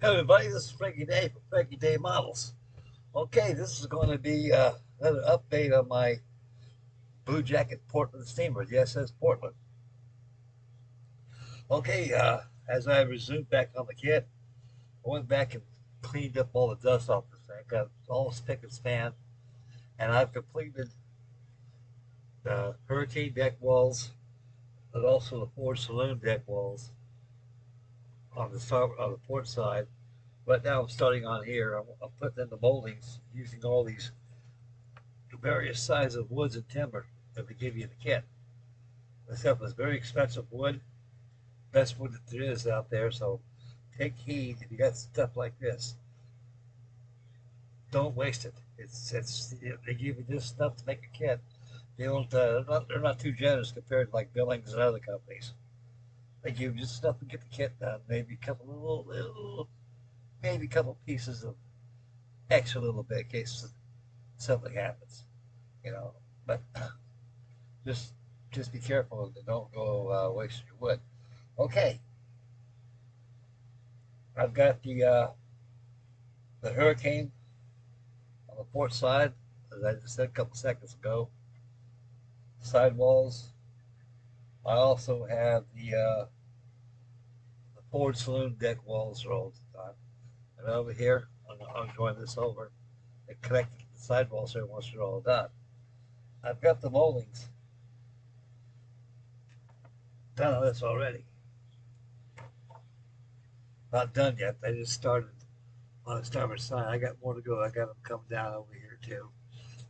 Hey everybody, this is Frankie Day from Frankie Day Models. Okay, this is going to be another update on my Bluejacket Portland steamer, the SS Portland. Okay, as I resumed back on the kit, I went back and cleaned up all the dust off this thing, got all spick and span, and I've completed the hurricane deck walls, but also the forward saloon deck walls on on the port side. But now I'm starting on here. I'm putting in the moldings using all these various sizes of woods and timber that they give you in the kit. This stuff is very expensive wood, best wood that there is out there. So take heed if you got stuff like this. Don't waste it. It's they give you this stuff to make a kit. They don't. They're not too generous compared to like Billings and other companies. They give you just stuff to get the kit done. Maybe a couple maybe a couple pieces of extra little bit in case something happens. You know, but just just be careful and don't go wasting your wood. Okay, I've got the hurricane on the port side, as I just said a couple seconds ago. Sidewalls. I also have the forward saloon deck walls are all done. And over here, I'm going this over and connecting the sidewalls here once they're all done. I've got the moldings done on this already. Not done yet. They just started on the starboard side. I got more to go. I got them coming down over here too.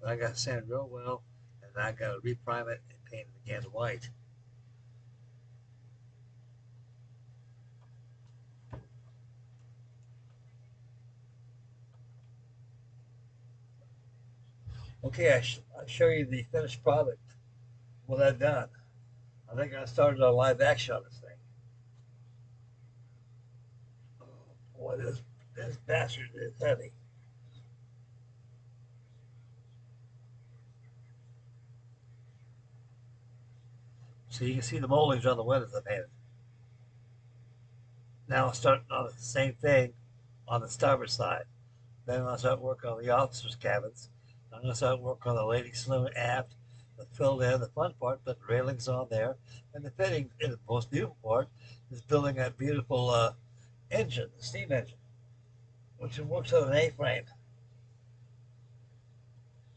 But I got to sand it real well, and I got to reprime it and paint it again white. Okay, I'll show you the finished product. What I've done. I think I started a live action on this thing. Oh, boy, this bastard is heavy. So you can see the moldings on the windows I painted. Now I'll start on the same thing on the starboard side. Then I'll start working on the officers' cabins. I'm going to start working on the ladies' saloon aft, the filled in, the fun part, put railings on there, and the fitting, and the most beautiful part, is building that beautiful engine, the steam engine, which works on an A-frame.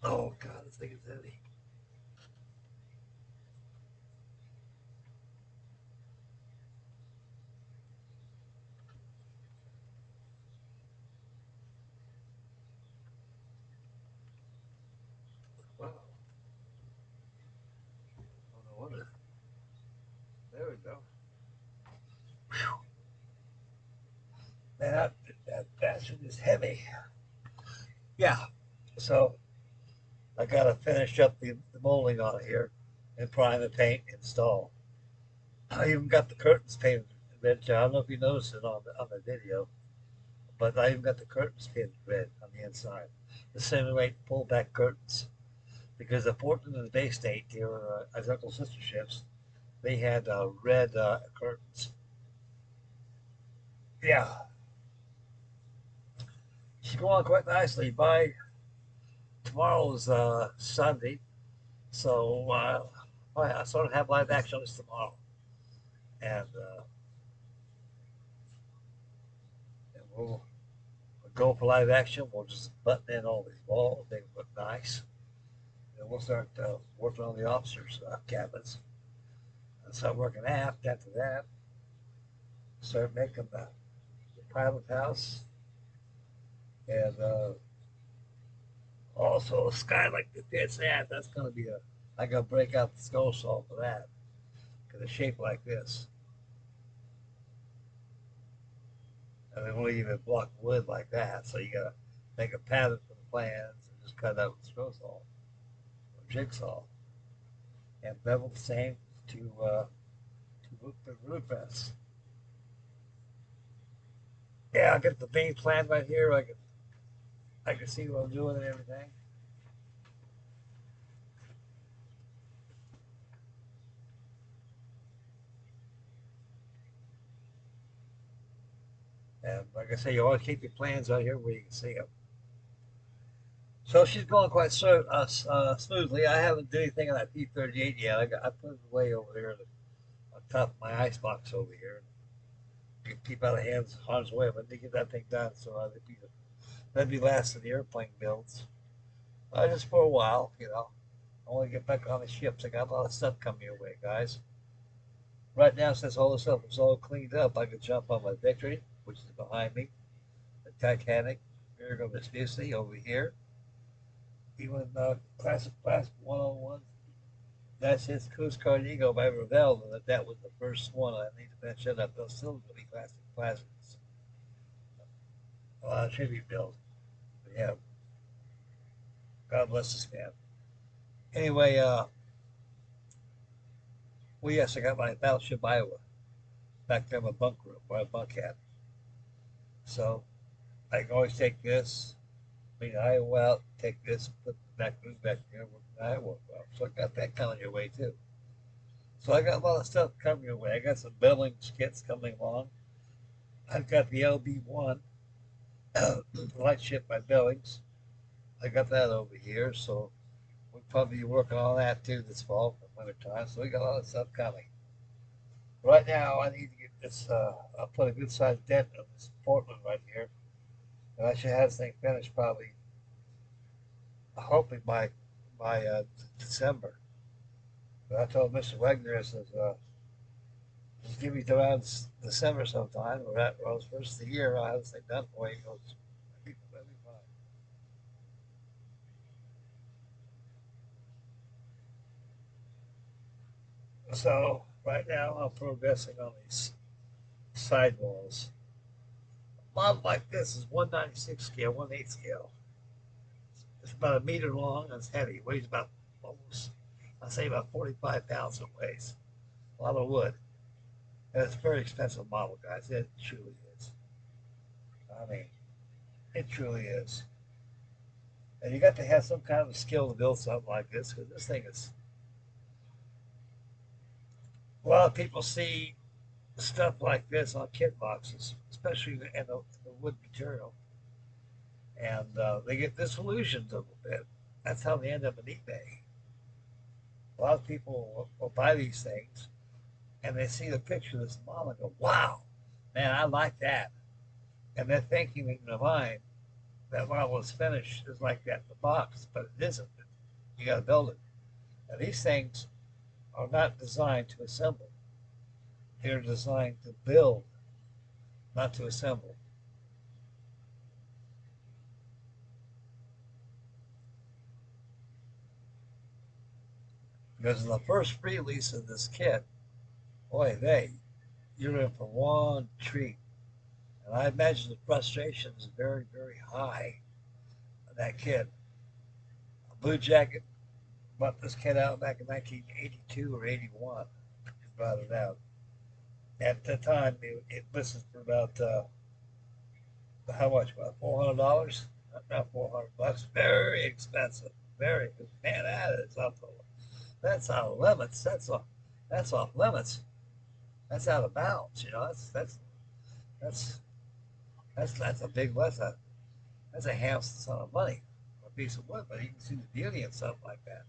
Oh God, this thing is heavy. Wow. Oh, no wonder. There we go. Man, that bastard is heavy. Yeah. So I got to finish up the molding on it here and prime and paint, install. I even got the curtains painted red. I don't know if you noticed it on the video, but I even got the curtains painted red on the inside. The same way pull back curtains because the Portland and the Bay State, they were identical sister ships. They had red curtains. Yeah, she's going quite nicely. By tomorrow's Sunday, so I sort of have live action on this tomorrow, and, and we'll go for live action. We'll just button in all these walls, make them look nice. And we'll start working on the officers' cabins. And start working aft after that. Start making the pilot house and also a skylight that fits that. That's going to be I got to break out the skull saw for that because it's shaped like this. And they won't even block wood like that. So you got to make a pattern for the plans and just cut it out with the scroll saw or jigsaw. And bevel the same to the blueprints. Yeah, I'll get the main plan right here. I can see what I'm doing and everything. And like I say, you always keep your plans out here where you can see them. So she's going quite smoothly. I haven't done anything on that P38 yet. I put it away over there on top of my ice box over here. You keep out of harm's way. But to get that thing done, so that'd be last of the airplane builds. Just for a while, you know. I want to get back on the ships. I got a lot of stuff coming your way, guys. Right now, since all this stuff is all cleaned up, I could jump on my Victory, which is behind me, the Titanic, Miracle Vespucci over here, even Classic 101. That's his Coast Guard Eagle by Ravel, and that was the first one. I need to mention that those still going to be classics. A lot of tribute bills. But yeah, God bless this man. Anyway, well, yes, I got my Battleship Iowa back there in my bunk room where I bunk at. So I can always take this, clean Iowa out, take this, put the back room back there, work the Iowa well. So I got that coming your way too. So I got a lot of stuff coming your way. I got some buildings kits coming along. I've got the LB1 light ship by Billings. I got that over here, so we'll probably be working on that too this fall for winter time. So we got a lot of stuff coming. Right now, I need to get this. I'll put a good sized dent on this Portland right here, and I should have this thing finished probably, hopefully by December. But I told Mr. Wagner, I says, just give me around December sometime, or at well, first of the year, I'll have this thing done for you. He goes, that'd be fine. So right now, I'm progressing on these sidewalls. A model like this is 196 scale, 1/8 scale. It's about a meter long and it's heavy. It weighs about almost, I say about 45 pounds it weighs. A lot of wood. And it's a very expensive model, guys. It truly is. I mean, it truly is. And you got to have some kind of skill to build something like this because this thing is. A lot of people see stuff like this on kit boxes, especially in the wood material, and they get disillusioned a little bit. That's how they end up in eBay. A lot of people will buy these things and they see the picture of this model and go, "Wow, man, I like that," and they're thinking in their mind that model is finished is like that in the box, but it isn't. You got to build it. And these things are not designed to assemble. They're designed to build, not to assemble. Because in the first release of this kit, boy, you're in for one treat. And I imagine the frustration is very, very high of that kid. Bluejacket brought this kid out back in 1982 or 81. He brought it out. At the time, it listed for about, how much? About $400? Not $400. Very expensive. Very, man, that's out of limits. That's off limits. That's out of bounds. You know, that's that's a big lesson. That's a half ton of money for a piece of wood, but you can see the beauty in something like that.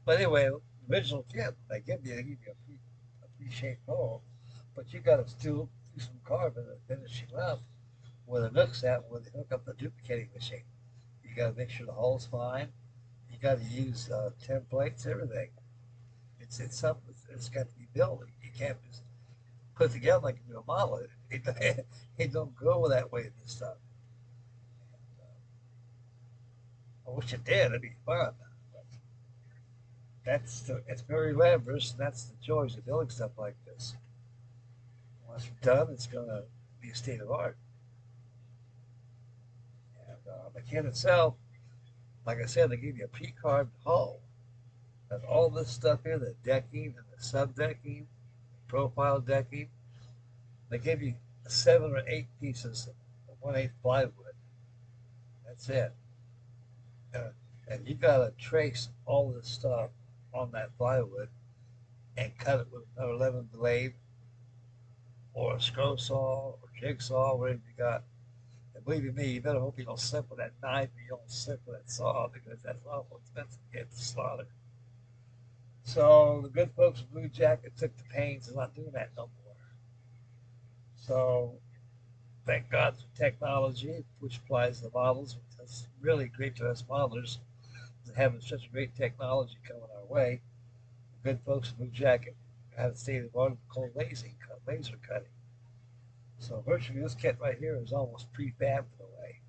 But anyway, original kit, they give you a pre-shaped hole, but you got to still do some carving and finishing up where the nook's at, where they hook up the duplicating machine. You got to make sure the hole's fine. You got to use templates, everything. It's something that's got to be built. You can't just put it together like you do a model. It don't go that way in this stuff. I wish it did. It'd be fun. But it's very laborious, and that's the joys of building stuff like this. Once you're done, it's gonna be a state of art. And the kit itself, like I said, they give you a pre-carved hull. And all this stuff here, the decking and the sub decking, profile decking, they give you 7 or 8 pieces of 1/8 plywood. That's it. Uh, and you got to trace all this stuff on that plywood and cut it with an 11 blade or a scroll saw or jigsaw, whatever you got. And believe you me, you better hope you don't slip with that knife and you don't slip with that saw because that's awful expensive to get to slaughter. So the good folks of Bluejacket took the pains of not doing that no more. So thank God for technology, which applies to models. It's really great to us modelers having such great technology coming our way. The good folks of Bluejacket had a state of the art called laser cutting. So virtually this kit right here is almost prefabbed in a way.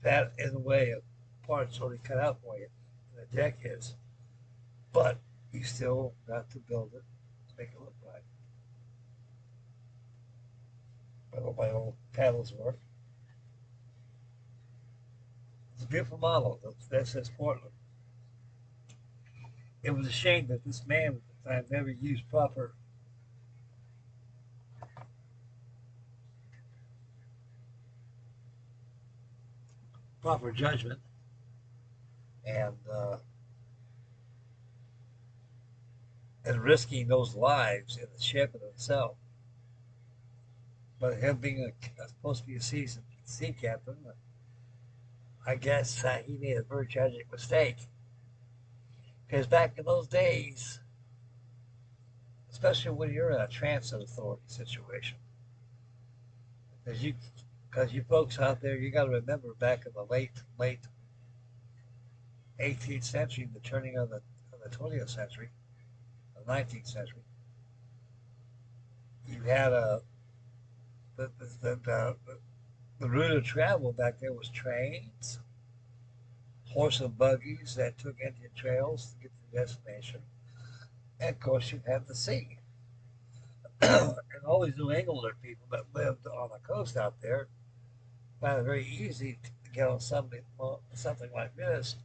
That in a way of parts already cut out for you. The deck is. But you still got to build it to make it look right. I hope my old paddles work. It's a beautiful model. That says Portland. It was a shame that this man at the time never used proper judgment and and risking those lives in the ship in itself. But him being supposed to be a seasoned sea captain, I guess he made a very tragic mistake. Because back in those days, especially when you're in a transit authority situation, because you folks out there, you got to remember back in the late 18th century, the turning of the 20th century, the 19th century, you had the, the, the, the route of travel back there was trains, horse and buggies that took Indian trails to get to the destination, and of course you had the sea. And all these New Englander people that lived on the coast out there found it very easy to get on something like this.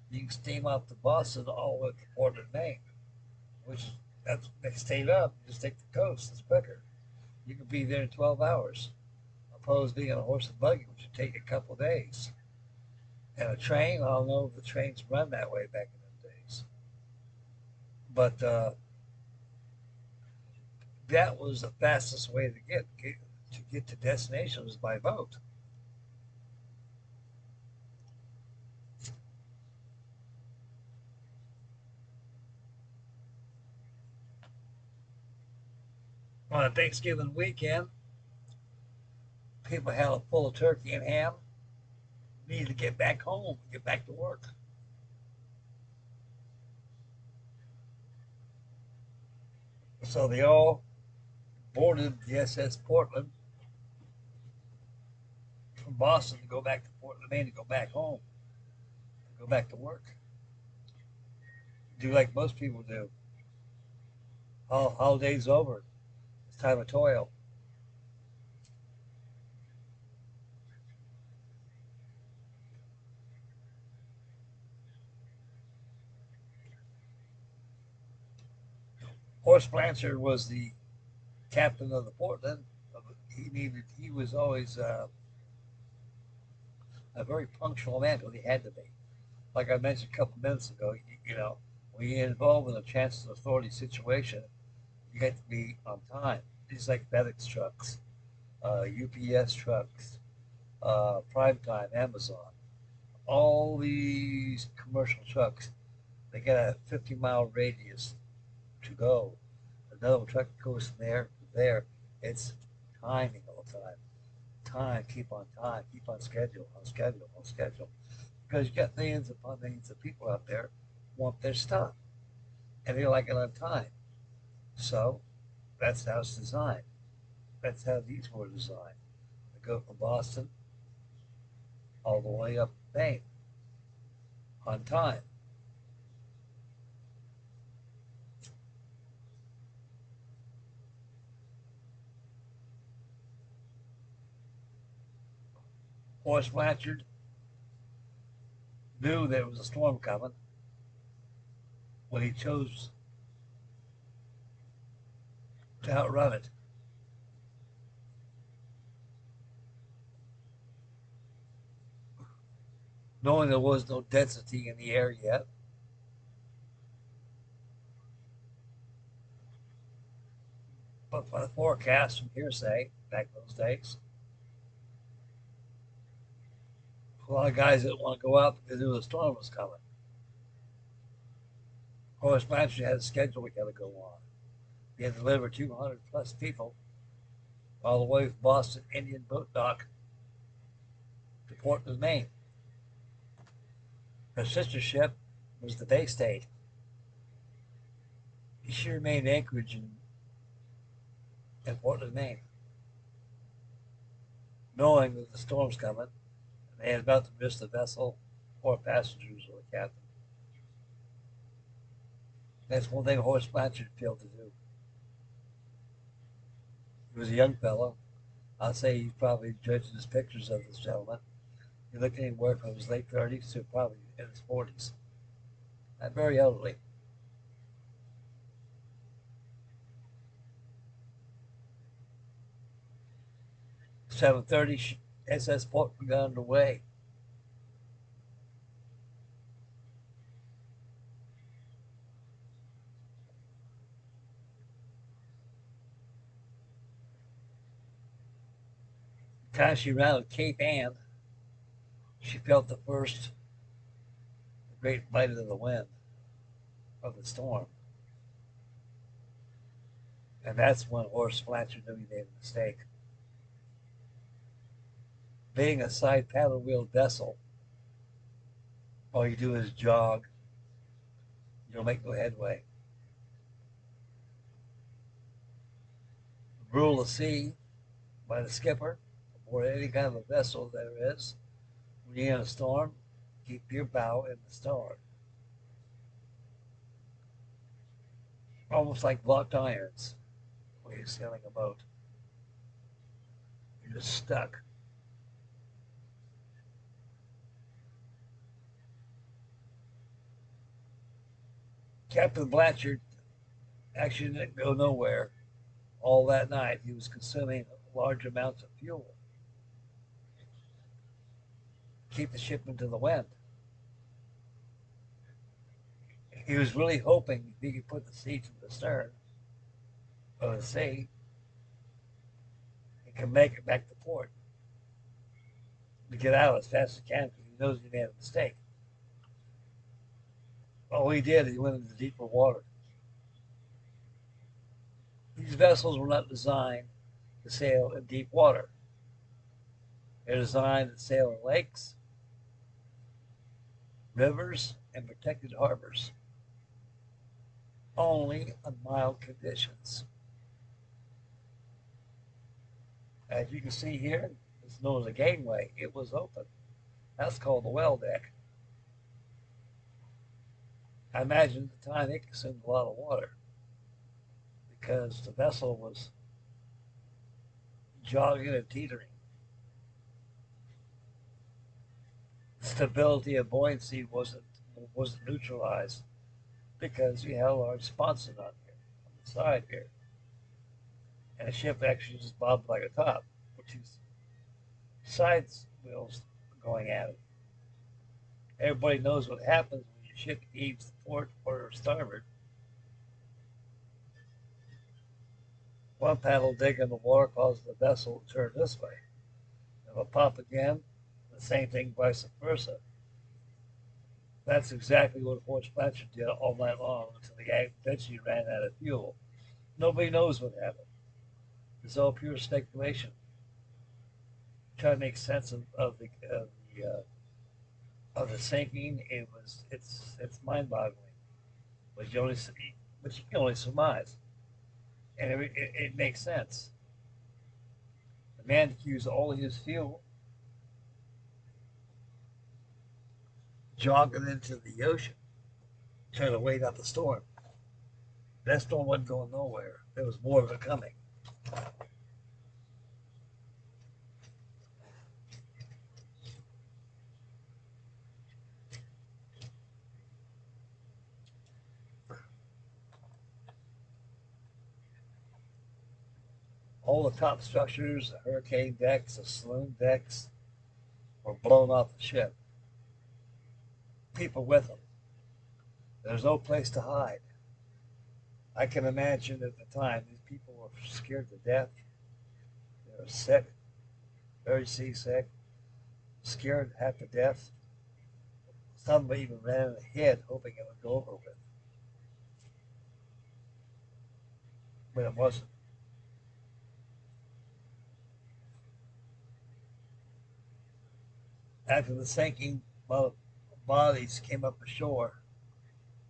You can steam up to Boston all the way to Portland, Maine, which is that's next state up. You just take the coast. It's quicker. You can be there in 12 hours, opposed to being on a horse and buggy, which would take a couple of days. And a train, I don't know if the trains run that way back in those days. But that was the fastest way to get to destinations by boat. On a Thanksgiving weekend, people had a full of turkey and ham, needed to get back home, get back to work. So they all boarded the SS Portland from Boston to go back to Portland, Maine, to go back home, to go back to work. Do like most people do. Holiday's over. It's time of toil. Horse Blanchard was the captain of the Portland. He was always a very punctual man because he had to be. Like I mentioned a couple minutes ago, when you're involved in a transit authority situation, you got to be on time. These like FedEx trucks, UPS trucks, Prime Time, Amazon, all these commercial trucks, they get a 50-mile radius to go. Another truck goes from there to there. It's timing all the time. Time, keep on schedule, on schedule, on schedule. Because you got millions upon millions of people out there who want their stuff, and they like it on time. So that's how it's designed. That's how these were designed. They go from Boston all the way up Maine on time. Horace Blanchard knew there was a storm coming when he chose to outrun it. Knowing there was no density in the air yet, but But by the forecast from hearsay back in those days, a lot of guys didn't want to go out because they knew the storm was coming. Of course, Blanchard had a schedule we got to go on. He had to deliver 200 plus people all the way from Boston Indian Boat Dock to Portland, Maine. Her sister ship was the Bay State. She remained anchorage in Portland, Maine, knowing that the storm's coming and they had about to miss the vessel or passengers or the captain. That's one thing Horace Blanchard failed to do. He was a young fellow. I'll say he's probably judging his pictures of this gentleman. He looked anywhere from his late 30s to probably in his 40s. Not very elderly. "7:30, SS Portland got underway. The time she rounded Cape Ann, she felt the first great bite of the wind of the storm. And that's when Horace Blanchard knew he made a mistake. Being a side paddle wheel vessel, all you do is jog. You don't make no headway. The rule of sea by the skipper aboard any kind of a vessel there is, when you're in a storm, keep your bow in the storm. Almost like blocked irons when you're sailing a boat. You're just stuck. Captain Blanchard actually didn't go nowhere all that night. He was consuming large amounts of fuel. Keep the ship into the wind. He was really hoping he could put the sea to the stern of the sea and can make it back to port to get out as fast as he can because he knows he made a mistake. All he did, he went into deeper water. These vessels were not designed to sail in deep water. They're designed to sail in lakes, rivers, and protected harbors. Only on mild conditions. As you can see here, it's known as a gangway. It was open. That's called the well deck. I imagine at the time it consumed a lot of water because the vessel was jogging and teetering. The stability of buoyancy wasn't neutralized because you had a large sponson on here, on the side here. And the ship actually just bobbed like a top, which is side wheels going at it. Everybody knows what happens when your ship heaves to port or starboard. One paddle dig in the water causes the vessel to turn this way. It'll pop again, the same thing vice versa. That's exactly what Horace Blanchard did all night long until the guy eventually ran out of fuel. Nobody knows what happened. It's all pure speculation. Try to make sense of the sinking. It's mind-boggling, but you can only surmise, and it makes sense. The man used all his fuel, jogging into the ocean, trying to wait out the storm. That storm wasn't going nowhere. There was more of it coming. All the top structures, the hurricane decks, the saloon decks, were blown off the ship. People with them. There's no place to hide. I can imagine at the time these people were scared to death. They were sick, very seasick, scared half to death. Some even ran in the head hoping it would go over with, but it wasn't. After the sinking, bodies came up ashore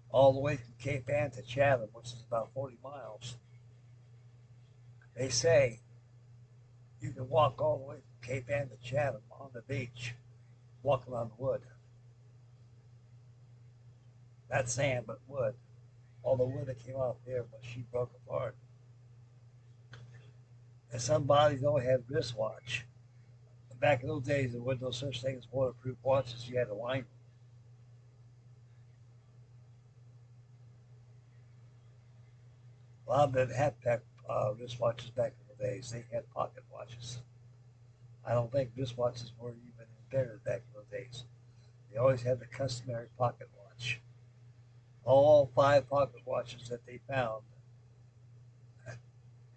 all the way from Cape Ann to Chatham, which is about 40 miles. They say you can walk all the way from Cape Ann to Chatham on the beach, walking on wood. Not sand, but wood. All the wood that came off there when she broke apart. And some bodies only had wristwatch. Back in those days, there was no such thing as waterproof watches. You had to line them. A lot of them had wristwatches back in the days. They had pocket watches. I don't think wristwatches were even invented back in those days. They always had the customary pocket watch. All 5 pocket watches that they found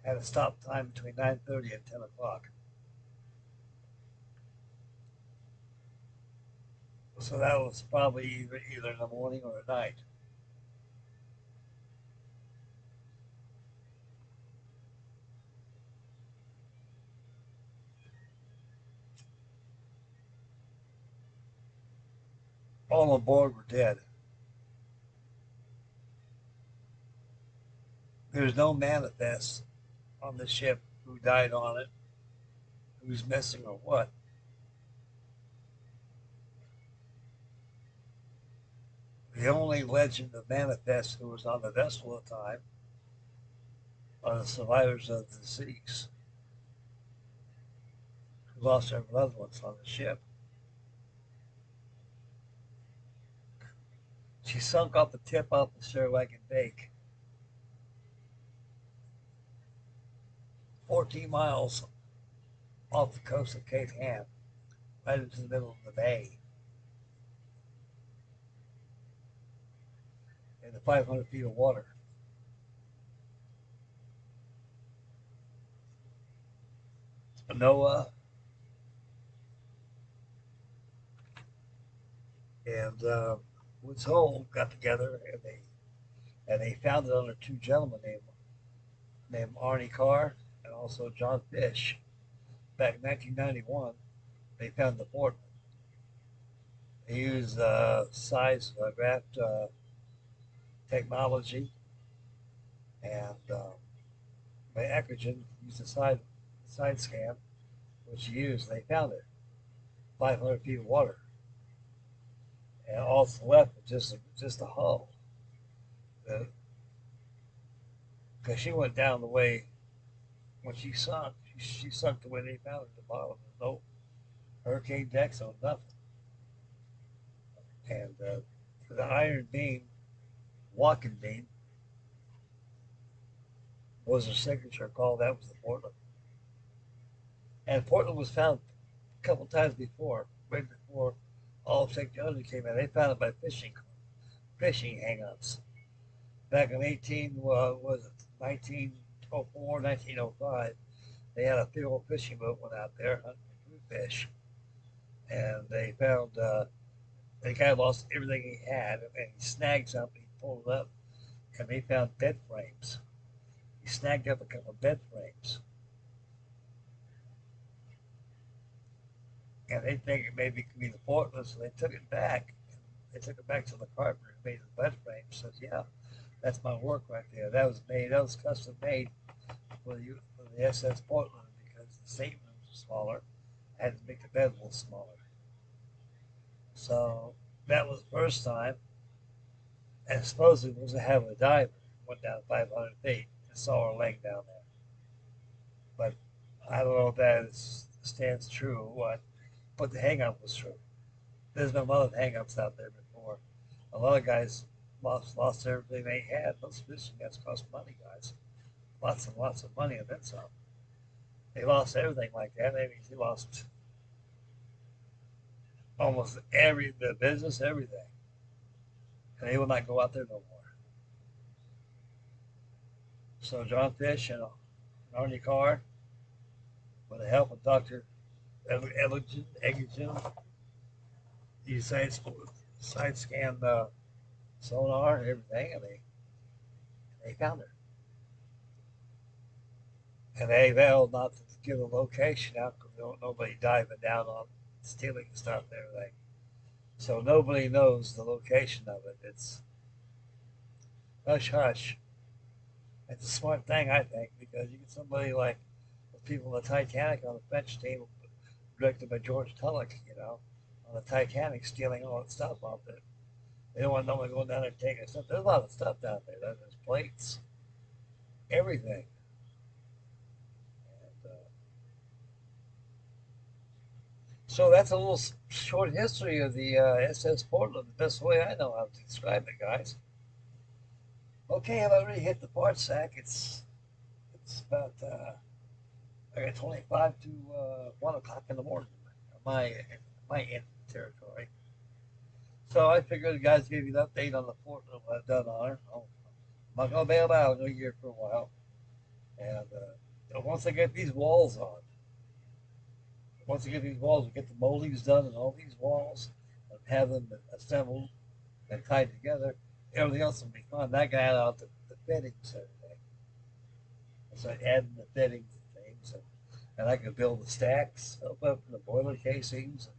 had a stop time between 9:30 and 10 o'clock. So that was probably either in the morning or at night. All on board were dead. There's no manifest on the ship who died on it, who's missing or what. The only legend of manifest who was on the vessel at the time are the survivors of the deceased who lost their loved ones on the ship. She sunk off the tip off the Sherwagon Bake, 14 miles off the coast of Cape Ann, right into the middle of the bay, in the 500 feet of water. Noah and Woods Hole got together and they found it under 2 gentlemen named Arnie Carr and also John Fish. Back in 1991, they found the Portland. They used seismograph technology and by Ecogen used a side scan, which he used. They found it, 500 feet of water, and all that's left was just a hull. Because she went down the way when she sunk. She sunk the way they found her at the bottom. There's no hurricane decks on nothing, and the iron beam, walking beam, was her signature call. That was the Portland. And Portland was found a couple times before, right before all of technology came in. They found it by fishing hang-ups. Back in 1904, 1905, they had a big old fishing boat went out there hunting for fish, and they found the guy lost everything he had, and he snagged something. He pulled it up, and they found bed frames. He snagged up a couple of bed frames, and they think it maybe could be the Portland, so they took it back. They took it back to the carpenter who made the bed frame. Says, "Yeah, that's my work right there. That was made. That was custom made for the SS Portland because the staterooms were smaller. I had to make the bed a little smaller." So that was the first time, and supposedly it was a hell of a diver. Went down 500 feet and saw her laying down there. But I don't know if stands true or what. But the hang up was true. There's been a lot of hang ups out there before. A lot of guys lost everything they had. Those fishing nets cost money, guys. Lots and lots of money and then some. They lost everything like that. That means they lost almost the business, everything. And they will not go out there no more. So John Fish on your car with the help of Dr. Egerton. You side scan the sonar and everything, and they found her. And they vowed not to give a location out because don't nobody diving down on stealing stuff and everything. So nobody knows the location of it. It's hush hush. It's a smart thing, I think, because you get somebody like the people on the Titanic on the French team, directed by George Tulloch, on the Titanic, stealing all that stuff off it. They don't want no one going down there taking stuff. There's a lot of stuff down there. There's plates, everything. And, so that's a little short history of the SS Portland, the best way I know how to describe it, guys. Okay, I've already hit the part sack. It's about I got 25 to 1 o'clock in the morning. My end territory. So I figured the guys give you an update on the Portland, what I've done on her. I'm not gonna bail out. I'm gonna be here for a while. And once I get these walls on, once I get these walls, we get the moldings done and all these walls, and have them assembled and tied together. Everything else will be fine. I got out the fittings and everything. So adding the fittings and things, and I can build the stacks up in the boiler casings, and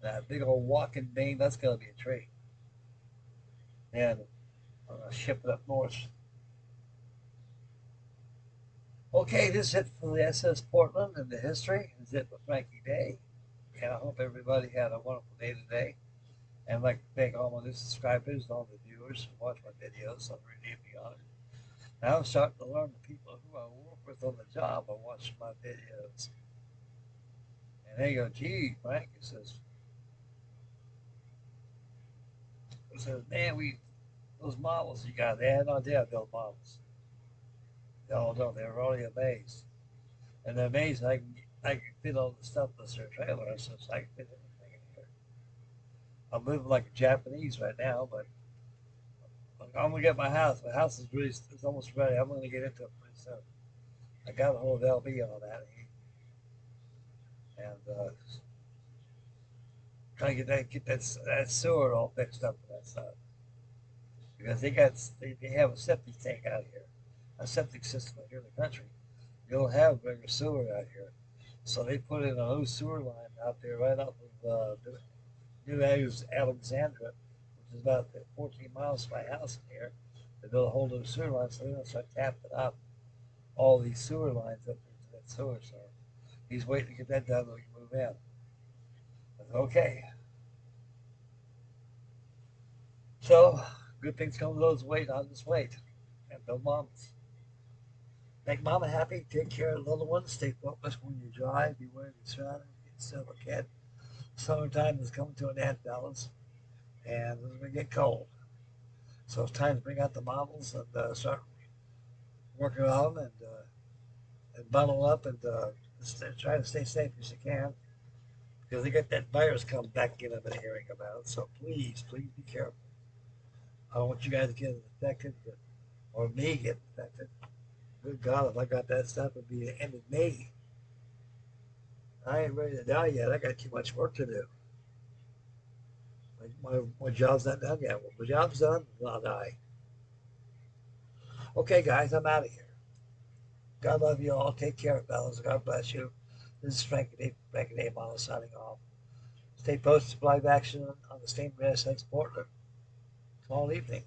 that big old walking beam. That's gonna be a treat. And I'm gonna ship it up north. Okay, this is it for the SS Portland and the history. This is it for Frankie Day. And I hope everybody had a wonderful day today. And I'd like to thank all my new subscribers and all the viewers who watch my videos. I'm really honored. Now I'm starting to learn the people who I work with on the job are watching my videos. And they go, gee, Frank, it says, man, those models you got, they had no idea I built models. No, no, they were already amazed. And they're amazed I can fit all the stuff in their trailer. I says, I can fit everything in here. I'm living like a Japanese right now, but I'm gonna get my house. My house is almost ready. I'm gonna get into it pretty soon. I got a hold of LB on that, and trying to get that sewer all fixed up for that stuff because they have a septic tank out here, a septic system out here in the country. You don't have regular sewer out here, so they put in a new sewer line out there right off of New Alexandria, which is about 14 miles from my house in here. They built a whole new sewer line, so they're gonna start tapping up all these sewer lines up into that sewer. So he's waiting to get that done so we can move in. But, okay, so good things come to those who wait. I'll just wait and build mamas. Make mama happy. Take care of the little ones. Stay focused when you drive. Be aware of your surroundings. Get yourself a cat. Summertime is coming to an end, fellas, and it's gonna get cold. So it's time to bring out the models and start working on them and bundle up and try to stay safe as you can because they got that virus coming back in. I've been hearing about. So please, please be careful. I don't want you guys to get infected or me get infected. Good God, if I got that stuff, it'd be the end of May. I ain't ready to die yet. I got too much work to do. My job's not done yet. When my job's done, I'll die. Okay, guys, I'm out of here. God love you all. Take care, fellas. God bless you. This is Frankie Day Model signing off. Stay posted for live action on the steam SX Portland tomorrow evening.